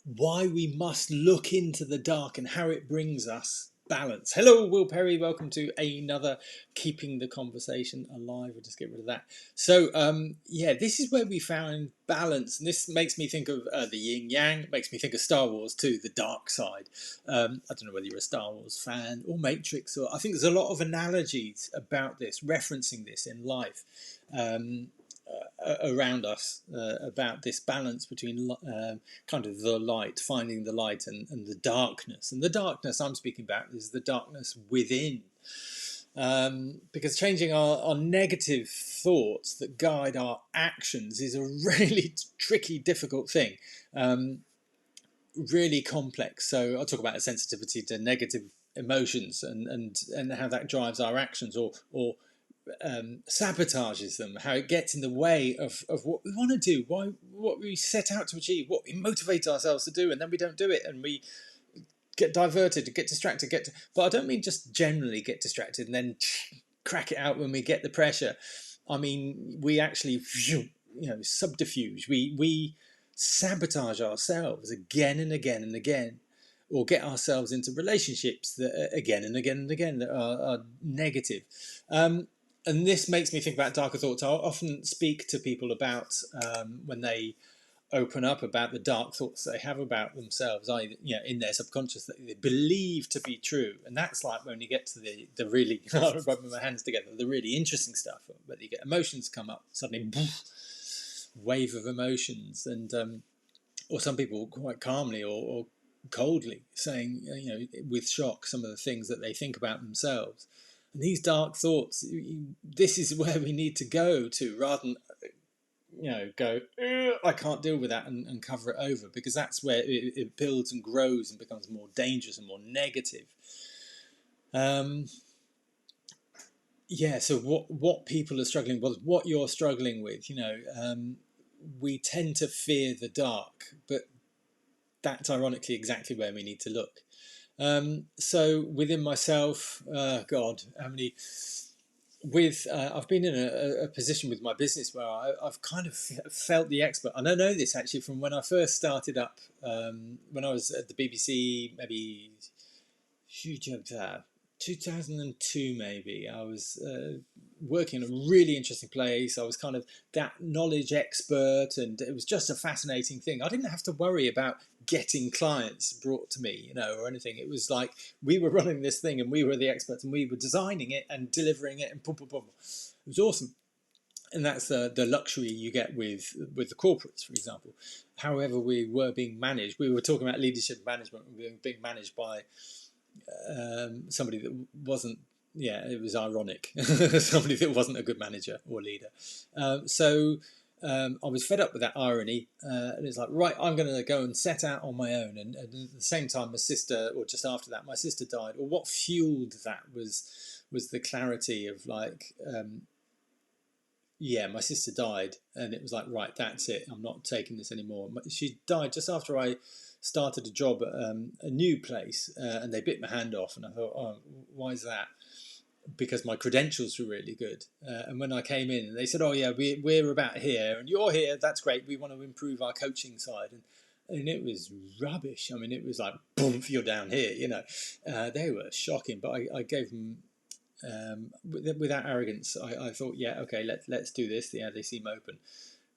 why we must look into the dark and how it brings us balance. Hello, Will Perry. Welcome to another Keeping the Conversation Alive. We'll just get rid of that. So, yeah, this is where we found balance. And this makes me think of the yin yang. It makes me think of Star Wars too, the dark side. I don't know whether you're a Star Wars fan or Matrix, or I think there's a lot of analogies about this, referencing this in life. Around us about this balance between kind of the light, finding the light, and the darkness. And the darkness I'm speaking about is the darkness within. Because changing our negative thoughts that guide our actions is a really tricky, difficult thing. Really complex. So I'll talk about a sensitivity to negative emotions and how that drives our actions or sabotages them, how it gets in the way of what we want to do, what we set out to achieve, what we motivate ourselves to do, and then we don't do it, and we get diverted, get distracted, but I don't mean just generally get distracted and then crack it out when we get the pressure. I mean, we actually, subterfuge. We sabotage ourselves again and again and again, or get ourselves into relationships that again and again and again that are negative. And this makes me think about darker thoughts. I'll often speak to people about when they open up about the dark thoughts they have about themselves, either in their subconscious that they believe to be true, and that's like when you get to the really rubbing my hands together, the really interesting stuff. But you get emotions come up suddenly, wave of emotions, and or some people quite calmly or coldly saying, with shock, some of the things that they think about themselves. And these dark thoughts, this is where we need to go to, rather than go, I can't deal with that, and cover it over, because that's where it builds and grows and becomes more dangerous and more negative. Yeah, so what people are struggling with, what you're struggling with, we tend to fear the dark, but that's ironically exactly where we need to look. So within myself, God, how many? I've been in a position with my business where I've kind of felt the expert, and I know this actually from when I first started up, when I was at the BBC, maybe huge 2002 maybe. I was working in a really interesting place. I was kind of that knowledge expert, and it was just a fascinating thing. I didn't have to worry about getting clients brought to me, or anything. It was like we were running this thing and we were the experts and we were designing it and delivering it, and boom, boom, boom. It was awesome. And that's the luxury you get with the corporates, for example. However, we were being managed. We were talking about leadership management. We were being managed by somebody that wasn't. Yeah, it was ironic. Somebody that wasn't a good manager or leader. So I was fed up with that irony, and it's like, right, I'm going to go and set out on my own. And at the same time, my sister, or just after that, my sister died. Or what fueled that was the clarity of like, yeah, my sister died, and it was like, right, that's it. I'm not taking this anymore. She died just after I started a job at a new place, and they bit my hand off, and I thought, oh, why is that? Because my credentials were really good, and when I came in, and they said, oh yeah, we're about here, and you're here. That's great. We want to improve our coaching side, and it was rubbish. I mean, it was like, boom, you're down here. They were shocking, but I gave them. Without arrogance, I thought, yeah, okay, let's do this. Yeah, they seem open.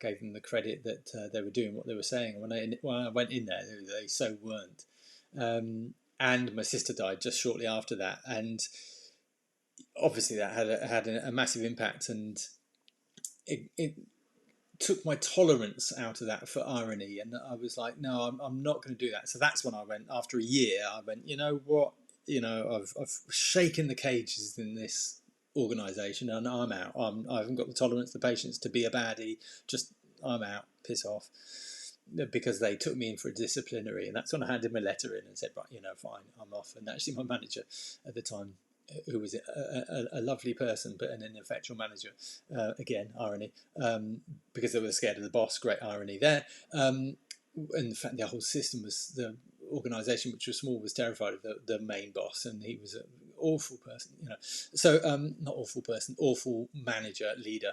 Gave them the credit that they were doing what they were saying. And when I went in there, they so weren't. And my sister died just shortly after that, and obviously that had a massive impact, and it took my tolerance out of that for irony. And I was like, no, I'm not going to do that. So that's when I went, after a year, I went, you know what? I've shaken the cages in this organisation, and I'm out. I haven't got the tolerance, the patience to be a baddie. Just, I'm out. Piss off. Because they took me in for a disciplinary, and that's when I handed my letter in and said, right, fine, I'm off. And actually, my manager at the time, who was a lovely person, but an ineffectual manager, again, irony, because they were scared of the boss. Great irony there. And in fact, the whole system was the organisation, which was small, was terrified of the main boss, and he was an awful person, So not awful person, awful manager, leader,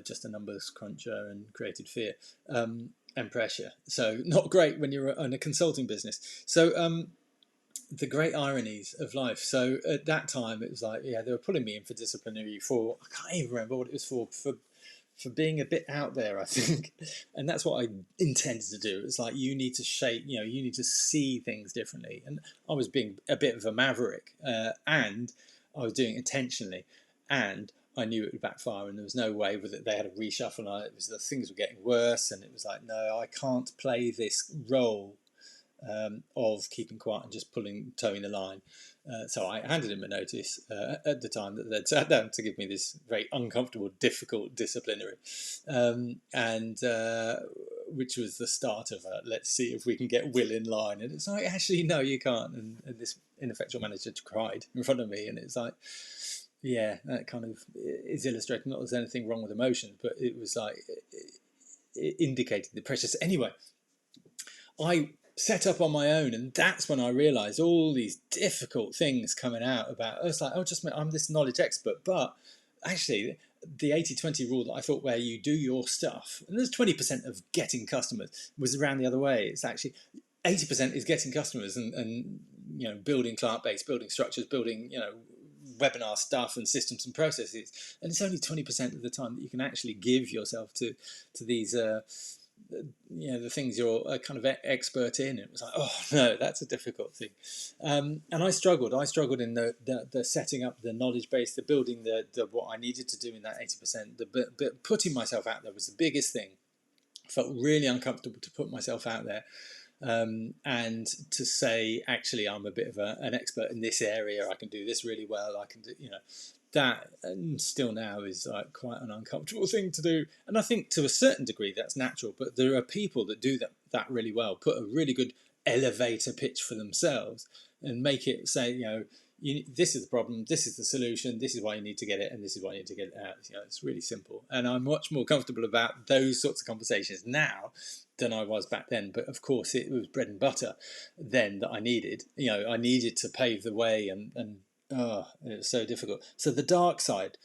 just a numbers cruncher, and created fear. and pressure. So not great when you're in a consulting business. So the great ironies of life. So at that time, it was like, yeah, they were pulling me in for disciplinary for, I can't even remember what it was for being a bit out there, I think. And that's what I intended to do. It's like, you need to shape, you need to see things differently. And I was being a bit of a maverick, and I was doing it intentionally. And I knew it would backfire, and there was no way with it. They had a reshuffle, and the things were getting worse, and it was like, no, I can't play this role of keeping quiet and just towing the line. So I handed him a notice at the time that they'd sat down to give me this very uncomfortable, difficult disciplinary, and which was the start of let's see if we can get Will in line. And it's like, actually, no, you can't. And this ineffectual manager cried in front of me, and it's like, yeah, that kind of is illustrating not there's anything wrong with emotions, but it was like it indicated the pressures. Anyway, I set up on my own, and that's when I realised all these difficult things coming out about. I was like, oh, I'm this knowledge expert, but actually the 80-20 rule that I thought, where you do your stuff, and there's 20% of getting customers, was around the other way. It's actually 80% is getting customers and building client base, building structures, building webinar stuff and systems and processes, and it's only 20% of the time that you can actually give yourself to these the things you're a kind of expert in. It was like, oh no, that's a difficult thing, and I struggled in the setting up the knowledge base, the building the what I needed to do in that 80%. The putting myself out there was the biggest thing. I felt really uncomfortable to put myself out there, and to say, actually, I'm a bit of an expert in this area, I can do this really well, I can do, that, and still now is like quite an uncomfortable thing to do. And I think to a certain degree that's natural, but there are people that do that really well, put a really good elevator pitch for themselves and make it say, this is the problem, this is the solution, this is why you need to get it, and this is why you need to get it out. It's really simple. And I'm much more comfortable about those sorts of conversations now than I was back then. But of course, it was bread and butter then that I needed. I needed to pave the way, and it was so difficult. So the dark side,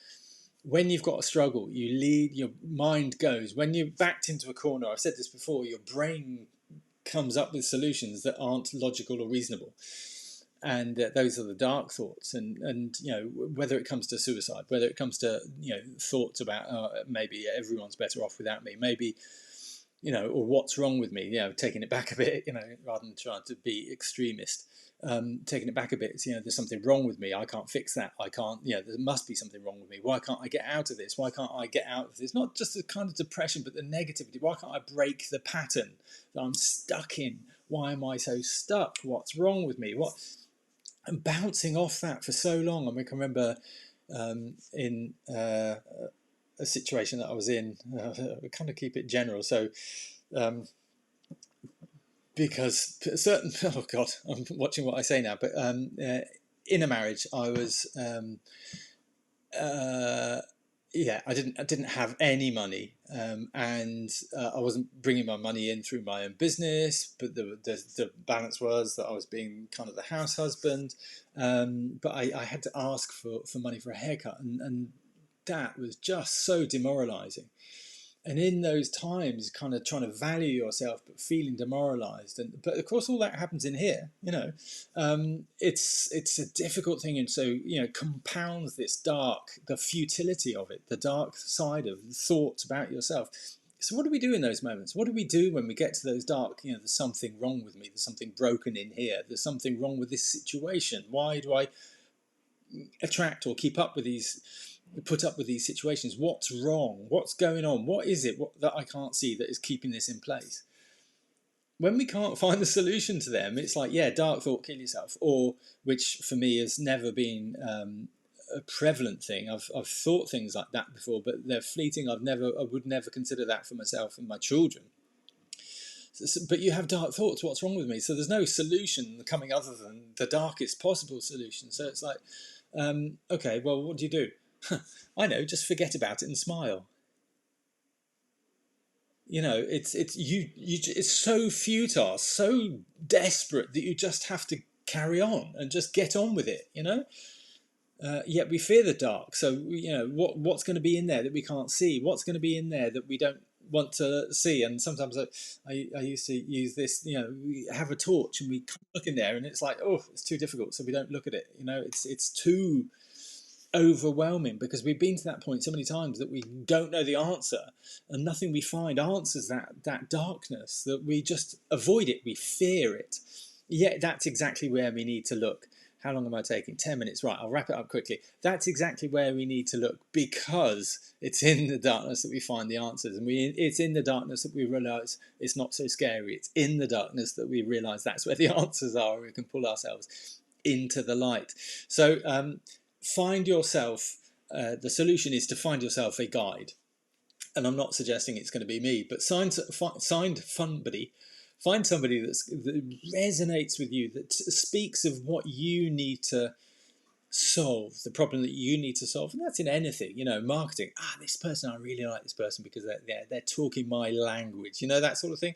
when you've got a struggle, your mind goes, when you're backed into a corner, I've said this before, your brain comes up with solutions that aren't logical or reasonable. And those are the dark thoughts. And whether it comes to suicide, whether it comes to, thoughts about, maybe everyone's better off without me, maybe, or what's wrong with me, taking it back a bit, rather than trying to be extremist. Taking it back a bit, there's something wrong with me, I can't fix that, I can't, there must be something wrong with me, why can't I get out of this, why can't I get out of this, not just the kind of depression, but the negativity, why can't I break the pattern that I'm stuck in, why am I so stuck, what's wrong with me, and bouncing off that for so long. I can remember in a situation that I was in, I kind of keep it general, so because certain, oh God, I'm watching what I say now, but in a marriage, I was, I didn't have any money, and I wasn't bringing my money in through my own business, but the balance was that I was being kind of the house husband, but I had to ask for money for a haircut, and that was just so demoralising. And in those times, kind of trying to value yourself, but feeling demoralised, but of course, all that happens in here. It's a difficult thing, and so compounds the futility of it, the dark side of thoughts about yourself. So, what do we do in those moments? What do we do when we get to those dark? There's something wrong with me. There's something broken in here. There's something wrong with this situation. Why do I attract or put up with these situations? What's wrong? What's going on? What is it that I can't see that is keeping this in place? When we can't find the solution to them, it's like, dark thought, kill yourself, or, which for me has never been a prevalent thing. I've thought things like that before, but they're fleeting. I would never consider that for myself and my children. But you have dark thoughts, what's wrong with me? So there's no solution coming other than the darkest possible solution. So it's like, okay, well, what do you do? I know, just forget about it and smile. It's so futile, so desperate that you just have to carry on and just get on with it. Yet we fear the dark. So what's going to be in there that we can't see? What's going to be in there that we don't want to see. And sometimes I used to use this, we have a torch and we can't look in there, and it's like, oh, it's too difficult, so we don't look at it. It's too overwhelming, because we've been to that point so many times that we don't know the answer, and nothing we find answers that darkness, that we just avoid it, we fear it. Yet that's exactly where we need to look. How long am I taking? 10 minutes. Right, I'll wrap it up quickly. That's exactly where we need to look, because it's in the darkness that we find the answers. And it's in the darkness that we realize it's not so scary. It's in the darkness that we realize that's where the answers are. We can pull ourselves into the light. So find yourself, the solution is to find yourself a guide. And I'm not suggesting it's going to be me, but find somebody that resonates with you, that speaks of what you need to solve, the problem that you need to solve. And that's in anything, marketing. This person, I really like this person because they're talking my language, that sort of thing.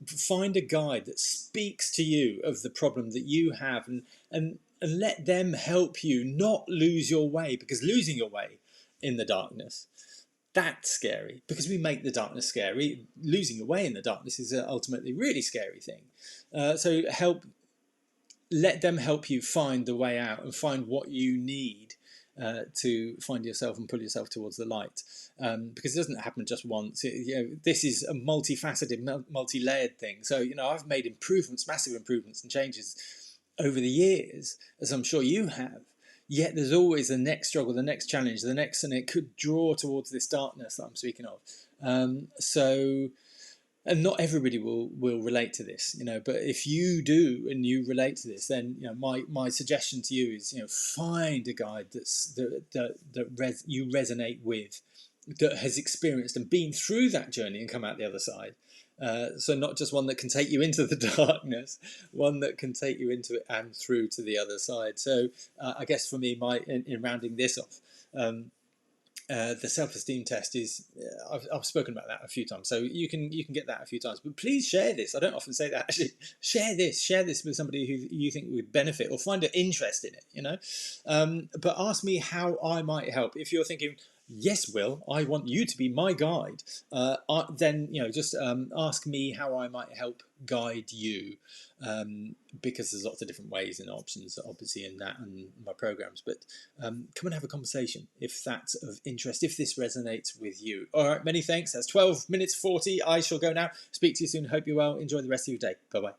Find a guide that speaks to you of the problem that you have, and let them help you not lose your way, because losing your way in the darkness, that's scary, because we make the darkness scary. Losing your way in the darkness is ultimately a really scary thing. So let them help you find the way out and find what you need to find yourself and pull yourself towards the light. Because it doesn't happen just once. This is a multifaceted, multi-layered thing. So, I've made improvements, massive improvements and changes over the years, as I'm sure you have. Yet there's always the next struggle, the next challenge, and it could draw towards this darkness that I'm speaking of. And not everybody will relate to this, but if you do and you relate to this, then my suggestion to you is, find a guide that you resonate with, that has experienced and been through that journey and come out the other side. So not just one that can take you into the darkness, one that can take you into it and through to the other side. So I guess for me, in rounding this off, the self-esteem test is, I've spoken about that a few times, so you can get that a few times, but please share this. I don't often say that, actually. Share this with somebody who you think would benefit or find an interest in it, but ask me how I might help. If you're thinking, yes, Will, I want you to be my guide, then just ask me how I might help guide you, because there's lots of different ways and options, obviously, in that and my programs. But come and have a conversation if that's of interest, if this resonates with you. All right, many thanks. That's 12 minutes 40. I shall go now. Speak to you soon. Hope you're well. Enjoy the rest of your day. Bye bye.